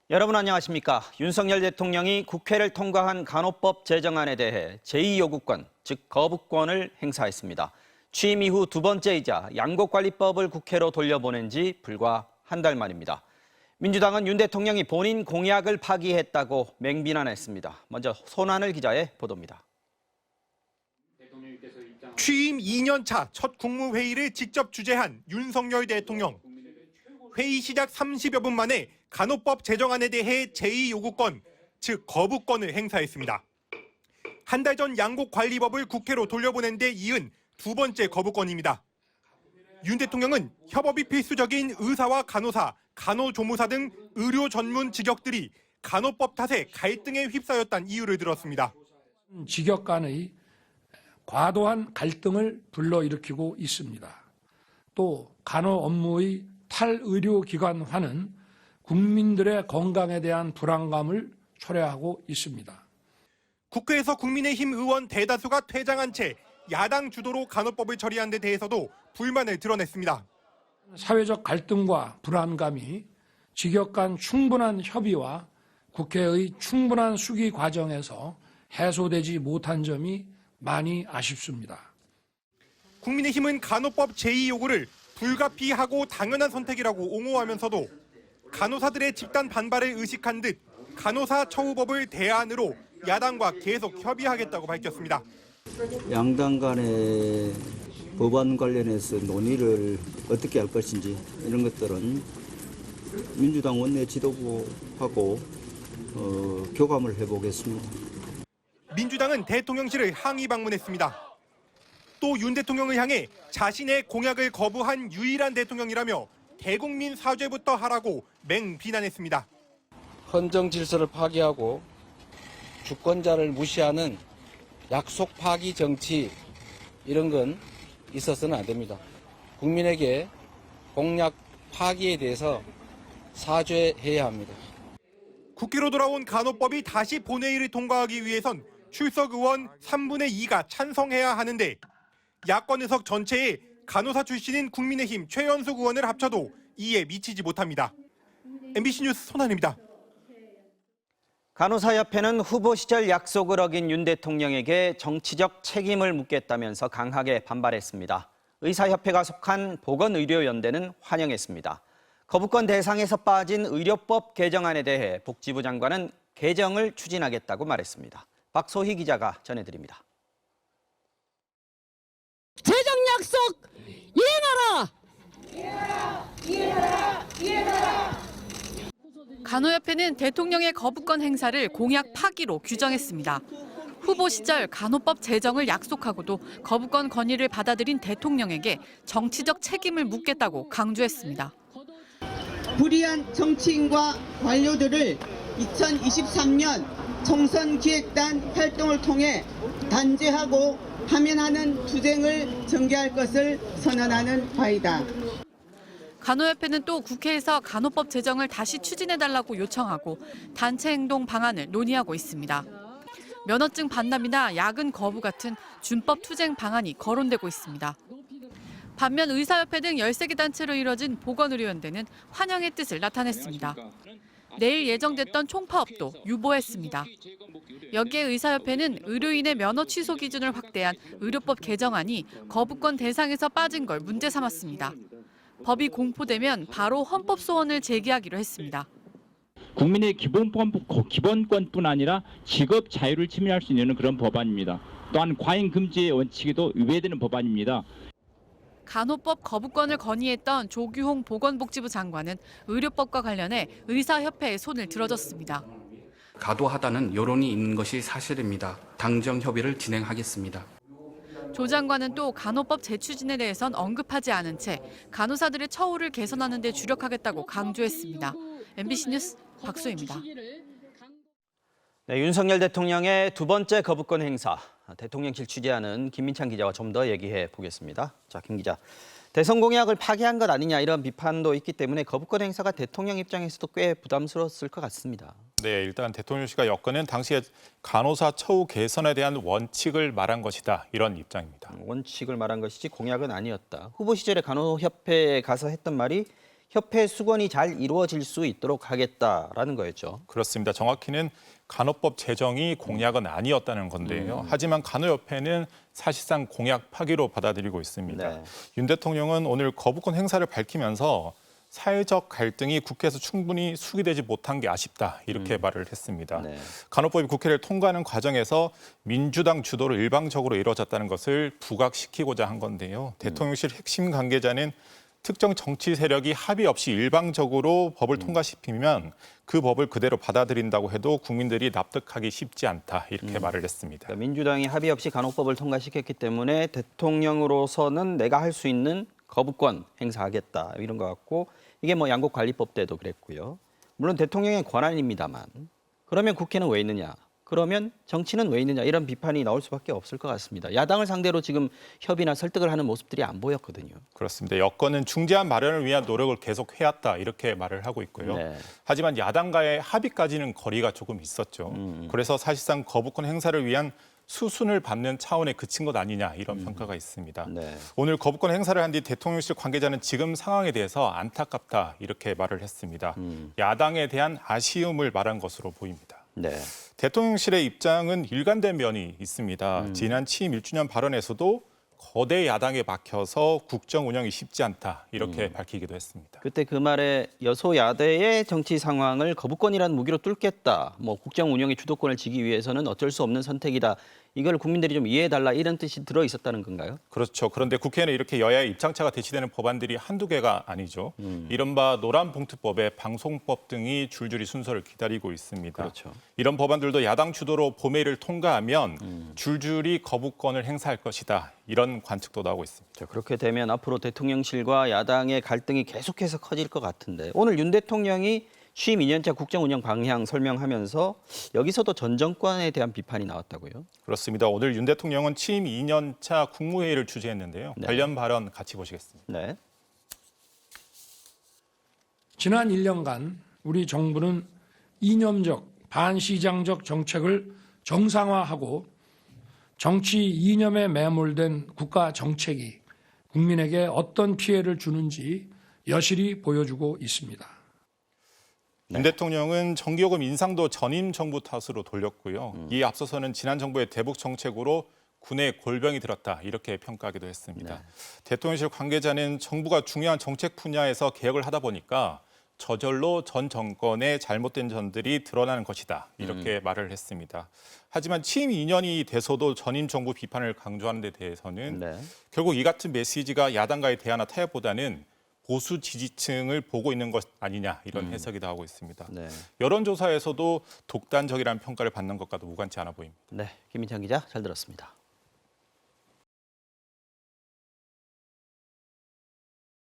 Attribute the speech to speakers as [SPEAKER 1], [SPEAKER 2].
[SPEAKER 1] 여러분 안녕하십니까? 윤석열 대통령이 국회를 통과한 간호법 제정안에 대해 제2요구권, 즉 거부권을 행사했습니다. 취임 이후 두 번째이자 양곡관리법을 국회로 돌려보낸 지 불과 한 달 만입니다. 민주당은 윤 대통령이 본인 공약을 파기했다고 맹비난했습니다. 먼저 손하늘 기자의 보도입니다.
[SPEAKER 2] 취임 2년 차 첫 국무회의를 직접 주재한 윤석열 대통령. 회의 시작 30여 분 만에 간호법 제정안에 대해 제2요구권, 즉 거부권을 행사했습니다. 한 달 전 양곡관리법을 국회로 돌려보낸 데 이은 두 번째 거부권입니다. 윤 대통령은 협업이 필수적인 의사와 간호사, 간호조무사 등 의료 전문 직역들이 간호법 탓에 갈등에 휩싸였다는 이유를 들었습니다.
[SPEAKER 3] 직역 간의 과도한 갈등을 불러일으키고 있습니다. 또 간호 업무의 탈의료기관화는 국민들의 건강에 대한 불안감을 초래하고 있습니다.
[SPEAKER 2] 국회에서 국민의힘 의원 대다수가 퇴장한 채 야당 주도로 간호법을 처리한 데 대해서도 불만을 드러냈습니다.
[SPEAKER 3] 사회적 갈등과 불안감이 직역 간 충분한 협의와 국회의 충분한 수기 과정에서 해소되지 못한 점이 많이 아쉽습니다.
[SPEAKER 2] 국민의힘은 간호법 제2요구를 불가피하고 당연한 선택이라고 옹호하면서도 간호사들의 집단 반발을 의식한 듯 간호사 처우법을 대안으로 야당과 계속 협의하겠다고 밝혔습니다.
[SPEAKER 4] 양당 간의 법안 관련해서 논의를 어떻게 할 것인지 이런 것들은 민주당 원내 지도부하고 교감을 해보겠습니다.
[SPEAKER 2] 민주당은 대통령실을 항의 방문했습니다. 또 윤 대통령을 향해 자신의 공약을 거부한 유일한 대통령이라며 대국민 사죄부터 하라고 맹비난했습니다.
[SPEAKER 5] 헌정 질서를 파괴하고 주권자를 무시하는 약속 파기 정치 이런 건 있어서는 안 됩니다. 국민에게 공약 파기에 대해서 사죄해야 합니다.
[SPEAKER 2] 국회로 돌아온 간호법이 다시 본회의를 통과하기 위해선 출석 의원 3분의 2가 찬성해야 하는데 야권 의석 전체에 간호사 출신인 국민의힘 최연숙 의원을 합쳐도 이에 미치지 못합니다. MBC 뉴스 손한입니다.
[SPEAKER 1] 간호사협회는 후보 시절 약속을 어긴 윤 대통령에게 정치적 책임을 묻겠다면서 강하게 반발했습니다. 의사협회가 속한 보건의료연대는 환영했습니다. 거부권 대상에서 빠진 의료법 개정안에 대해 복지부 장관은 개정을 추진하겠다고 말했습니다. 박소희 기자가 전해드립니다.
[SPEAKER 6] 재정 약속 이행하라!
[SPEAKER 7] 간호협회는 대통령의 거부권 행사를 공약 파기로 규정했습니다. 후보 시절 간호법 제정을 약속하고도 거부권 건의를 받아들인 대통령에게 정치적 책임을 묻겠다고 강조했습니다.
[SPEAKER 8] 불의한 정치인과 관료들을 2023년 총선 기획단 활동을 통해 단죄하고 파면하는 투쟁을 전개할 것을 선언하는 바이다.
[SPEAKER 7] 간호협회는 또 국회에서 간호법 제정을 다시 추진해달라고 요청하고 단체 행동 방안을 논의하고 있습니다. 면허증 반납이나 야근 거부 같은 준법 투쟁 방안이 거론되고 있습니다. 반면 의사협회 등 13개 단체로 이뤄진 보건의료연대는 환영의 뜻을 나타냈습니다. 내일 예정됐던 총파업도 유보했습니다. 여기에 의사협회는 의료인의 면허 취소 기준을 확대한 의료법 개정안이 거부권 대상에서 빠진 걸 문제 삼았습니다. 법이 공포되면 바로 헌법 소원을 제기하기로 했습니다.
[SPEAKER 9] 국민의 기본권뿐 아니라 직업 자유를 침해할 수 있는 그런 법안입니다. 또한 과잉 금지의 원칙에도 위배되는 법안입니다.
[SPEAKER 7] 간호법 거부권을 건의했던 조규홍 보건복지부 장관은 의료법과 관련해 의사협회에 손을 들어줬습니다.
[SPEAKER 10] 과도하다는 여론이 있는 것이 사실입니다. 당정 협의를 진행하겠습니다.
[SPEAKER 7] 조 장관은 또 간호법 재추진에 대해선 언급하지 않은 채 간호사들의 처우를 개선하는 데 주력하겠다고 강조했습니다. MBC 뉴스 박소희입니다.
[SPEAKER 1] 네, 윤석열 대통령의 두 번째 거부권 행사, 대통령실 취재하는 김민찬 기자와 좀 더 얘기해 보겠습니다. 자, 김 기자, 대선 공약을 파기한 것 아니냐 이런 비판도 있기 때문에 거부권 행사가 대통령 입장에서도 꽤 부담스러웠을 것 같습니다.
[SPEAKER 11] 네, 일단 대통령실과 여권은 당시에 간호사 처우 개선에 대한 원칙을 말한 것이다, 이런 입장입니다.
[SPEAKER 1] 원칙을 말한 것이지 공약은 아니었다. 후보 시절에 간호협회에 가서 했던 말이 협회 수건이 잘 이루어질 수 있도록 하겠다라는 거였죠.
[SPEAKER 11] 그렇습니다. 정확히는 간호법 제정이 공약은 아니었다는 건데요. 하지만 간호협회는 사실상 공약 파기로 받아들이고 있습니다.
[SPEAKER 1] 네.
[SPEAKER 11] 윤 대통령은 오늘 거부권 행사를 밝히면서 사회적 갈등이 국회에서 충분히 수기되지 못한 게 아쉽다 이렇게 말을 했습니다.
[SPEAKER 1] 네.
[SPEAKER 11] 간호법이 국회를 통과하는 과정에서 민주당 주도로 일방적으로 이루어졌다는 것을 부각시키고자 한 건데요. 대통령실 핵심 관계자는 특정 정치 세력이 합의 없이 일방적으로 법을 통과시키면 그 법을 그대로 받아들인다고 해도 국민들이 납득하기 쉽지 않다 이렇게 말을 했습니다.
[SPEAKER 1] 그러니까 민주당이 합의 없이 간호법을 통과시켰기 때문에 대통령으로서는 내가 할 수 있는 거부권 행사하겠다 이런 것 같고 이게 뭐 양곡관리법 때도 그랬고요. 물론 대통령의 권한입니다만 그러면 국회는 왜 있느냐? 그러면 정치는 왜 있느냐? 이런 비판이 나올 수밖에 없을 것 같습니다. 야당을 상대로 지금 협의나 설득을 하는 모습들이 안 보였거든요.
[SPEAKER 11] 그렇습니다. 여권은 중재안 마련을 위한 노력을 계속 해왔다 이렇게 말을 하고 있고요.
[SPEAKER 1] 네.
[SPEAKER 11] 하지만 야당과의 합의까지는 거리가 조금 있었죠. 그래서 사실상 거부권 행사를 위한 수순을 밟는 차원에 그친 것 아니냐 이런 평가가 있습니다.
[SPEAKER 1] 네.
[SPEAKER 11] 오늘 거부권 행사를 한 뒤 대통령실 관계자는 지금 상황에 대해서 안타깝다 이렇게 말을 했습니다. 야당에 대한 아쉬움을 말한 것으로 보입니다.
[SPEAKER 1] 네.
[SPEAKER 11] 대통령실의 입장은 일관된 면이 있습니다. 지난 취임 1주년 발언에서도 거대 야당에 막혀서 국정 운영이 쉽지 않다 이렇게 밝히기도 했습니다.
[SPEAKER 1] 그때 그 말에 여소야대의 정치 상황을 거부권이라는 무기로 뚫겠다. 뭐 국정 운영의 주도권을 지기 위해서는 어쩔 수 없는 선택이다. 이걸 국민들이 좀 이해해달라 이런 뜻이 들어 있었다는 건가요?
[SPEAKER 11] 그렇죠. 그런데 국회에는 이렇게 여야의 입장차가 대치되는 법안들이 한두 개가 아니죠. 이른바 노란봉투법에 방송법 등이 줄줄이 순서를 기다리고 있습니다.
[SPEAKER 1] 그렇죠.
[SPEAKER 11] 이런 법안들도 야당 주도로 본회의를 통과하면 줄줄이 거부권을 행사할 것이다. 이런 관측도 나오고 있습니다.
[SPEAKER 1] 자, 그렇게 되면 앞으로 대통령실과 야당의 갈등이 계속해서 커질 것 같은데 오늘 윤 대통령이 취임 2년차 국정 운영 방향 설명하면서 여기서도 전 정권에 대한 비판이 나왔다고요?
[SPEAKER 11] 그렇습니다. 오늘 윤 대통령은 취임 2년차 국무회의를 주재했는데요.
[SPEAKER 1] 네.
[SPEAKER 11] 관련 발언 같이 보시겠습니다.
[SPEAKER 1] 네.
[SPEAKER 3] 지난 1년간 우리 정부는 이념적, 반시장적 정책을 정상화하고 정치 이념에 매몰된 국가 정책이 국민에게 어떤 피해를 주는지 여실히 보여주고 있습니다.
[SPEAKER 11] 윤 대통령은 전기요금 인상도 전임 정부 탓으로 돌렸고요. 이에 앞서서는 지난 정부의 대북 정책으로 군에 골병이 들었다 이렇게 평가하기도 했습니다.
[SPEAKER 1] 네.
[SPEAKER 11] 대통령실 관계자는 정부가 중요한 정책 분야에서 개혁을 하다 보니까 저절로 전 정권의 잘못된 점들이 드러나는 것이다 이렇게 말을 했습니다. 하지만 취임 2년이 돼서도 전임 정부 비판을 강조하는 데 대해서는
[SPEAKER 1] 네.
[SPEAKER 11] 결국 이 같은 메시지가 야당과의 대화나 타협보다는 보수 지지층을 보고 있는 것 아니냐 이런 해석이 나오고 있습니다.
[SPEAKER 1] 네.
[SPEAKER 11] 여론조사에서도 독단적이라는 평가를 받는 것과도 무관치 않아 보입니다.
[SPEAKER 1] 네. 김민찬 기자 잘 들었습니다.